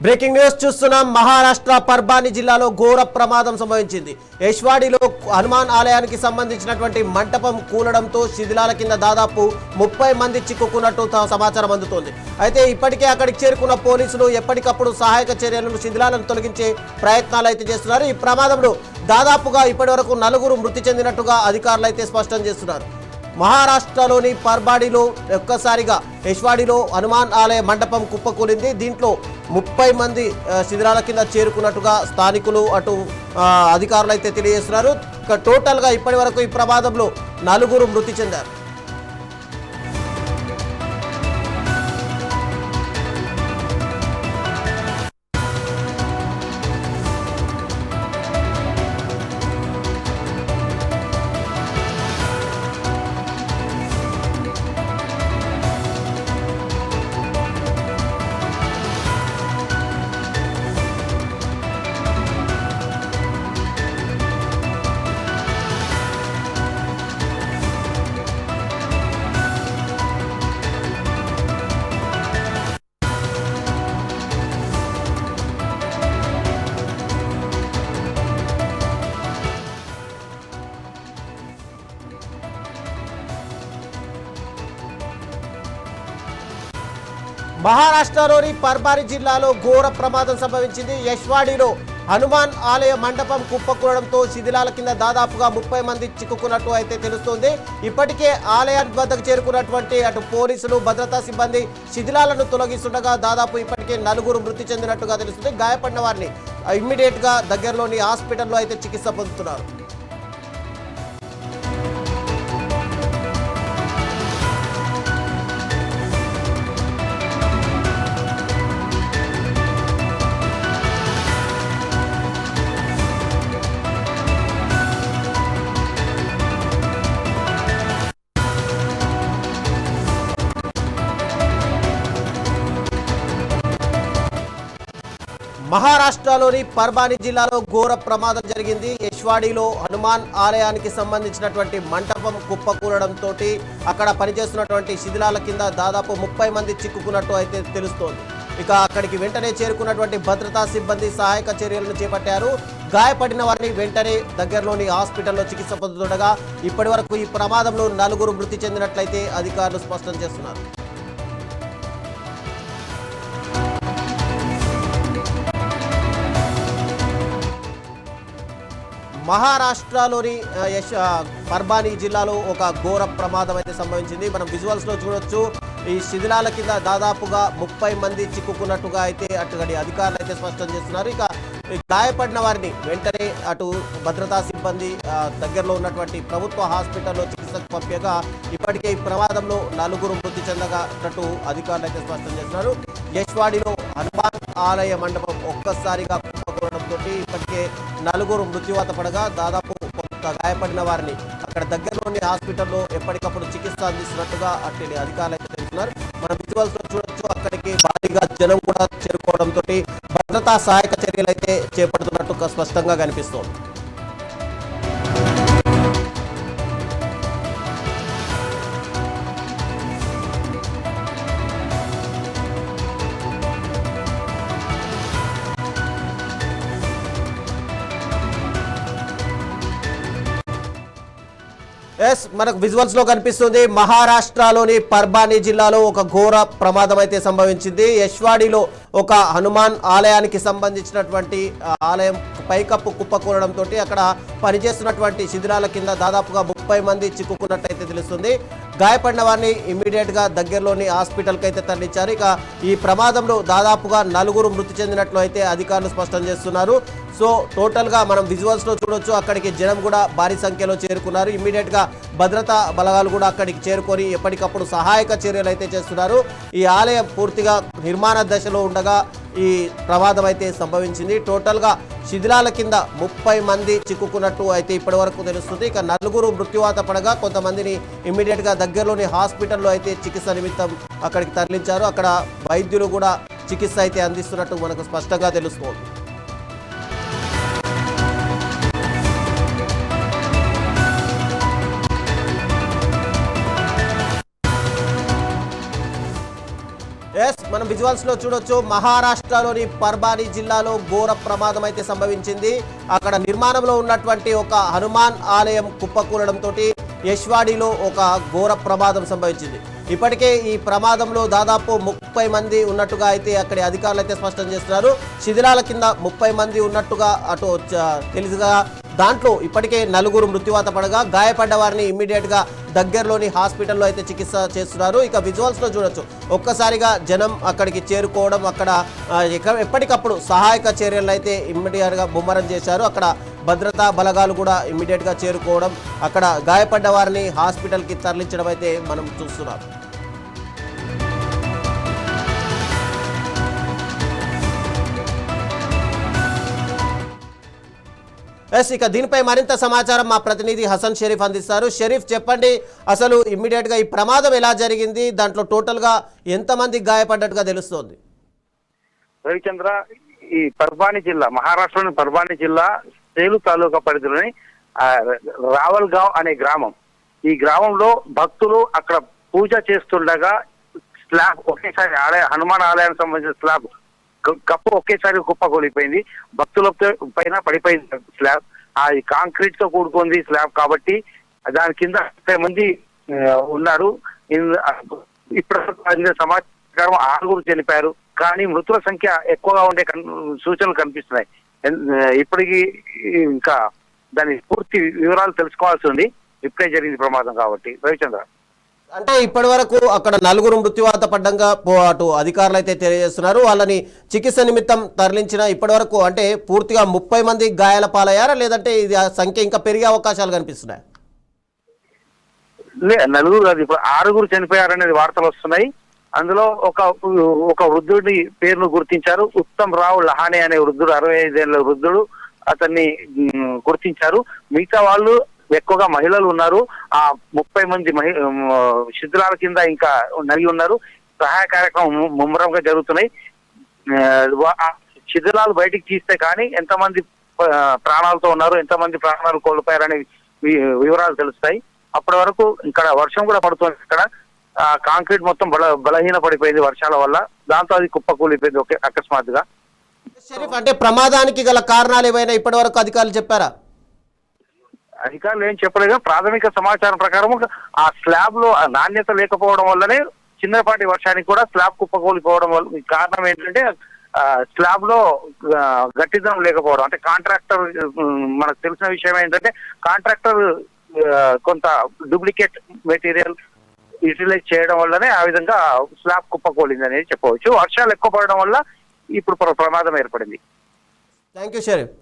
Breaking news చూస్తున్నాం. మహారాష్ట్ర పర్బాని జిల్లాలో ఘోర ప్రమాదం సంభవించింది. యశ్వాడిలో హనుమాన్ ఆలయానికి సంబంధించినటువంటి మంటపం కూలడంతో శిథిలాల కింద దాదాపు 30 మంది చిక్కుకున్నట్టు సమాచారం అందుతోంది. అయితే ఇప్పటికే అక్కడికి చేరుకున్న పోలీసులు ఎప్పటికప్పుడు సహాయక చర్యలను శిథిలాలను తొలగించే ప్రయత్నాలు అయితే చేస్తున్నారు. ఈ ప్రమాదంలో దాదాపుగా ఇప్పటివరకు 4 మృతి చెందినట్టుగా అధికారులు అయితే స్పష్టం చేస్తున్నారు. మహారాష్ట్రలోని పర్బాడిలో ఒక్కసారిగా యశ్వాడిలో హనుమాన్ ఆలయ మండపం కుప్పకూలింది. దీంట్లో 30 మంది శిథిలాల కింద చేరుకున్నట్టుగా స్థానికులు అటు అధికారులు అయితే తెలియజేస్తున్నారు. ఇక టోటల్గా ఇప్పటి వరకు ఈ ప్రమాదంలో 4 మృతి చెందారు. మహారాష్ట్రలోని పర్బారి జిల్లాలో ఘోర ప్రమాదం సంభవించింది. యశ్వాడిలో హనుమాన్ ఆలయ మండపం కుప్పకూలడంతో శిథిలాల కింద దాదాపుగా 30 మంది చిక్కుకున్నట్టు అయితే తెలుస్తోంది. ఇప్పటికే ఆలయం వద్దకు చేరుకున్నటువంటి అటు పోలీసులు భద్రతా సిబ్బంది శిథిలాలను తొలగిస్తుండగా దాదాపు ఇప్పటికే 4 మృతి చెందినట్టుగా తెలుస్తుంది. గాయపడిన వారిని ఇమ్మీడియట్ గా దగ్గరలోని హాస్పిటల్లో అయితే చికిత్స పొందుతున్నారు. మహారాష్ట్రలోని పర్బాని జిల్లాలో ఘోర ప్రమాదం జరిగింది. యశ్వాడిలో హనుమాన్ ఆలయానికి సంబంధించినటువంటి మంటపం కుప్పకూలడంతో అక్కడ పనిచేస్తున్నటువంటి శిథిలాల కింద దాదాపు 30 మంది చిక్కుకున్నట్టు అయితే తెలుస్తోంది. ఇక అక్కడికి వెంటనే చేరుకున్నటువంటి భద్రతా సిబ్బంది సహాయక చర్యలను చేపట్టారు. గాయపడిన వారిని వెంటనే దగ్గరలోని హాస్పిటల్లో చికిత్స పొందుతుండగా ఇప్పటి వరకు ఈ ప్రమాదంలో 4 మృతి చెందినట్లయితే అధికారులు స్పష్టం చేస్తున్నారు. మహారాష్ట్రలోని పర్బాని జిల్లాలో ఒక ఘోర ప్రమాదం అయితే సంభవించింది. మనం విజువల్స్లో చూడొచ్చు. ఈ శిథిలాల కింద దాదాపుగా 30 మంది చిక్కుకున్నట్టుగా అయితే అటుగడి అధికారులు అయితే స్పష్టం చేస్తున్నారు. ఇక గాయపడిన వారిని వెంటనే అటు భద్రతా సిబ్బంది దగ్గరలో ఉన్నటువంటి ప్రభుత్వ హాస్పిటల్లో చికిత్సకు పంపగా ఇప్పటికే ఈ ప్రమాదంలో 4 మృతి చెందగట్టు అధికారులు అయితే స్పష్టం చేస్తున్నారు. యశ్వాడిలో హనుమాన్ ఆలయ మండపం ఒక్కసారిగా కుప్పకూలడంతో ఇప్పటికే 4 మృత్యువాత పడగా దాదాపు కొంత గాయపడిన వారిని అక్కడ దగ్గరలోని హాస్పిటల్లో ఎప్పటికప్పుడు చికిత్స అందిస్తున్నట్టుగా అట్టి అధికారులు అయితే తెలుస్తున్నారు. మనం విజువల్స్ లో చూడొచ్చు. అక్కడికి భారీగా జనం కూడా చేరుకోవడంతో భద్రతా సహాయక చర్యలు అయితే చేపడుతున్నట్టు స్పష్టంగా కనిపిస్తోంది. మనకు విజువల్స్ లో కనిపిస్తుంది. మహారాష్ట్రలోని పర్బాని జిల్లాలో ఒక ఘోర ప్రమాదం అయితే సంభవించింది. యశ్వాడిలో ఒక హనుమాన్ ఆలయానికి సంబంధించినటువంటి ఆలయం పైకప్పు కుప్పకూలడంతో అక్కడ పనిచేస్తున్నటువంటి శిథిలాల కింద దాదాపుగా 30 మంది చిక్కుకున్నట్టయితే తెలుస్తుంది. గాయపడిన వారిని ఇమ్మీడియట్ గా దగ్గరలోని హాస్పిటల్కి అయితే తరలించారు. ఇక ఈ ప్రమాదంలో దాదాపుగా 4 మృతి చెందినట్లు అయితే అధికారులు స్పష్టం చేస్తున్నారు. సో టోటల్ గా మనం విజువల్స్ లో చూడొచ్చు. అక్కడికి జనం కూడా భారీ సంఖ్యలో చేరుకున్నారు. ఇమ్మీడియట్ గా భద్రతా బలగాలు కూడా అక్కడికి చేరుకొని ఎప్పటికప్పుడు సహాయక చర్యలు అయితే చేస్తున్నారు. ఈ ఆలయం పూర్తిగా నిర్మాణ దశలో ఉండగా ఈ ప్రమాదం అయితే సంభవించింది. టోటల్ గా శిథిలాల కింద 30 మంది చిక్కుకున్నట్టు అయితే ఇప్పటి వరకు తెలుస్తుంది. ఇక 4 మృత్యువాత పడగా కొంతమందిని ఇమ్మీడియట్ గా దగ్గరలోని హాస్పిటల్లో అయితే చికిత్స నిమిత్తం అక్కడికి తరలించారు. అక్కడ వైద్యులు కూడా చికిత్స అయితే అందిస్తున్నట్టు మనకు స్పష్టంగా తెలుస్తోంది. ఎస్ మనం విజువల్స్ లో చూడొచ్చు, మహారాష్ట్రలోని పర్బానీ జిల్లాలో ఘోర ప్రమాదం అయితే సంభవించింది. అక్కడ నిర్మాణంలో ఉన్నటువంటి ఒక హనుమాన్ ఆలయం కుప్పకూలడంతో యశ్వాడిలో ఒక ఘోర ప్రమాదం సంభవించింది. ఇప్పటికే ఈ ప్రమాదంలో దాదాపు 30 మంది ఉన్నట్టుగా అయితే అక్కడి అధికారులు అయితే స్పష్టం చేస్తున్నారు. శిథిలాల కింద 30 మంది ఉన్నట్టుగా అటు తెలుసుగా దాంట్లో ఇప్పటికే 4 మృత్యువాత పడగా గాయపడ్డ వారిని ఇమ్మీడియట్ గా దగ్గరలోని హాస్పిటల్లో అయితే చికిత్స చేస్తున్నారు. ఇక విజువల్స్ లో చూడొచ్చు, ఒక్కసారిగా జనం అక్కడికి చేరుకోవడం, అక్కడ ఎప్పటికప్పుడు సహాయక చర్యలు అయితే ఇమ్మీడియట్ గా ముమ్మరం చేశారు. అక్కడ భద్రతా బలగాలు కూడా ఇమ్మీడియట్ గా చేరుకోవడం, అక్కడ గాయపడ్డ వారిని హాస్పిటల్ కి తరలించడం అయితే మనం చూస్తున్నాం. ఇక దీనిపై మరింత సమాచారం మా ప్రతినిధి హసన్ షరీఫ్ అందిస్తారు. షరీఫ్, చెప్పండి, అసలు ఇమ్మీడియట్ గా ఈ ప్రమాదం ఎలా జరిగింది, దాంట్లో టోటల్ గా ఎంతమంది గాయపడ్డట్టుగా తెలుస్తోంది? రవిచంద్ర, ఈ పర్బానీ జిల్లా, మహారాష్ట్రలోని పర్బానీ జిల్లా సేలు తాలూకా పరిధిలోని రావల్గావ్ అనే గ్రామం. ఈ గ్రామంలో భక్తులు అక్కడ పూజ చేస్తుండగా స్లాబ్ ఒకేసారి హనుమాన్ ఆలయానికి సంబంధించిన స్లాబ్ కప్పు ఒకేసారి కుప్పకూలిపోయింది. భక్తుల పైన పడిపోయింది స్లాబ్. అది కాంక్రీట్ తో కూడుకుంది స్లాబ్ కాబట్టి దాని కింద 30 మంది ఉన్నారు. ఇప్పుడు సమాచారం 6 చనిపోయారు. కానీ మృతుల సంఖ్య ఎక్కువగా ఉండే సూచనలు కనిపిస్తున్నాయి. ఇప్పటికీ ఇంకా దాని పూర్తి వివరాలు తెలుసుకోవాల్సి ఉంది. ఇప్పుడే జరిగింది ప్రమాదం కాబట్టి. రవిచంద్ర, అంటే ఇప్పటి వరకు అక్కడ 4 మృత్యువాత పడ్డంగా అటు అధికారులు అయితే తెలియజేస్తున్నారు. వాళ్ళని చికిత్స నిమిత్తం తరలించిన ఇప్పటి వరకు అంటే పూర్తిగా 30 మంది గాయాల పాలయ్యారా, లేదంటే ఇది సంఖ్య ఇంకా పెరిగే అవకాశాలు కనిపిస్తున్నాయి? 4 కాదు, ఇప్పుడు 6 చనిపోయారనేది వార్తలు వస్తున్నాయి. అందులో ఒక వృద్ధుడి పేరును గుర్తించారు. ఉత్తమ్ రావు లహానే అనే వృద్ధుడు, 65 ఏళ్ల వృద్ధుడు, అతన్ని గుర్తించారు. మిగతా వాళ్ళు ఎక్కువగా మహిళలు ఉన్నారు. ఆ 30 మంది శిథిలాల కింద ఇంకా నలిగి ఉన్నారు. సహాయ కార్యక్రమం ముమ్మరంగా జరుగుతున్నాయి. శిథిలాలు బయటికి తీస్తే కానీ ఎంతమంది ప్రాణాలతో ఉన్నారు, ఎంతమంది ప్రాణాలు కోల్పోయారనే వివరాలు తెలుస్తాయి. అప్పటి వరకు ఇక్కడ వర్షం కూడా పడుతుంది. ఇక్కడ కాంక్రీట్ మొత్తం బలహీన పడిపోయింది వర్షాల వల్ల. దాంతో అది కుప్పకూలిపోయింది అకస్మాత్తుగా. షరీఫ్, అంటే ప్రమాదానికి గల కారణాలు ఏమైనా ఇప్పటి వరకు అధికారులు చెప్పారా? అధికారులు ఏం చెప్పలేదు. ప్రాథమిక సమాచారం ప్రకారం ఆ స్లాబ్ లో నాణ్యత లేకపోవడం వల్లనే చిన్నపాటి వర్షానికి కూడా స్లాబ్ కుప్పకూలిపోవడం వల్ల కారణం ఏంటంటే స్లాబ్ లో గట్టిదనం లేకపోవడం. అంటే కాంట్రాక్టర్, మనకు తెలిసిన విషయం ఏంటంటే కాంట్రాక్టర్ కొంత డూప్లికేట్ మెటీరియల్ యూటిలైజ్ చేయడం వల్లనే ఆ విధంగా స్లాబ్ కుప్పకూలింది అనేది చెప్పవచ్చు. వర్షాలు ఎక్కువ పడడం వల్ల ఇప్పుడు ప్రమాదం ఏర్పడింది. Thank you Sharif.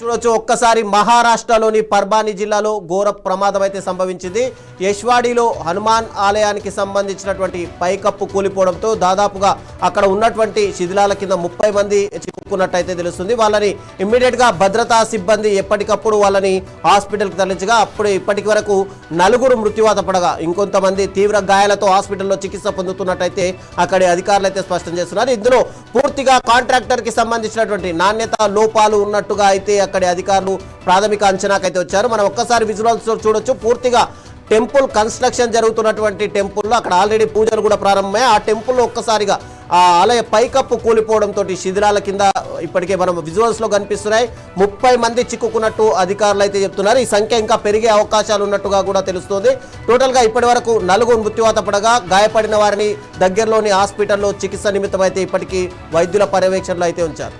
చూడొచ్చు, ఒక్కసారి మహారాష్ట్రలోని పర్బానీ జిల్లాలో ఘోర ప్రమాదం అయితే సంభవించింది. యశ్వాడిలో హనుమాన్ ఆలయానికి సంబంధించినటువంటి పైకప్పు కూలిపోవడంతో దాదాపుగా అక్కడ ఉన్నటువంటి శిథిలాల కింద 30 మంది చిక్కుకున్నట్టయితే తెలుస్తుంది. వాళ్ళని ఇమ్మీడియట్ గా భద్రతా సిబ్బంది ఎప్పటికప్పుడు వాళ్ళని హాస్పిటల్కి తరలించగా ఇప్పటికి వరకు 4 మృత్యువాత పడగా ఇంకొంతమంది తీవ్ర గాయాలతో హాస్పిటల్లో చికిత్స పొందుతున్నట్టయితే అక్కడి అధికారులు అయితే స్పష్టం చేస్తున్నారు. ఇందులో పూర్తిగా కాంట్రాక్టర్ కి సంబంధించినటువంటి నాణ్యత లోపాలు ఉన్నట్టుగా అయితే అక్కడి అధికారులు ప్రాథమిక అంచనాకైతే వచ్చారు. మనం ఒక్కసారి విజువల్స్ చూడొచ్చు, పూర్తిగా టెంపుల్ కన్స్ట్రక్షన్ జరుగుతున్నటువంటి టెంపుల్లో అక్కడ ఆల్రెడీ పూజలు కూడా ప్రారంభమయ్యాయి. ఆ టెంపుల్లో ఒక్కసారిగా ఆ ఆలయ పైకప్పు కూలిపోవడంతో శిథిలాల కింద ఇప్పటికే మనం విజువల్స్ లో కనిపిస్తున్నాయి 30 మంది చిక్కుకున్నట్టు అధికారులు అయితే చెప్తున్నారు. ఈ సంఖ్య ఇంకా పెరిగే అవకాశాలు ఉన్నట్టుగా కూడా తెలుస్తోంది. టోటల్ గా ఇప్పటి వరకు 4 మృత్యువాత పడగా గాయపడిన వారిని దగ్గరలోని హాస్పిటల్లో చికిత్స నిమిత్తం అయితే ఇప్పటికీ వైద్యుల పర్యవేక్షణలో అయితే ఉంచారు.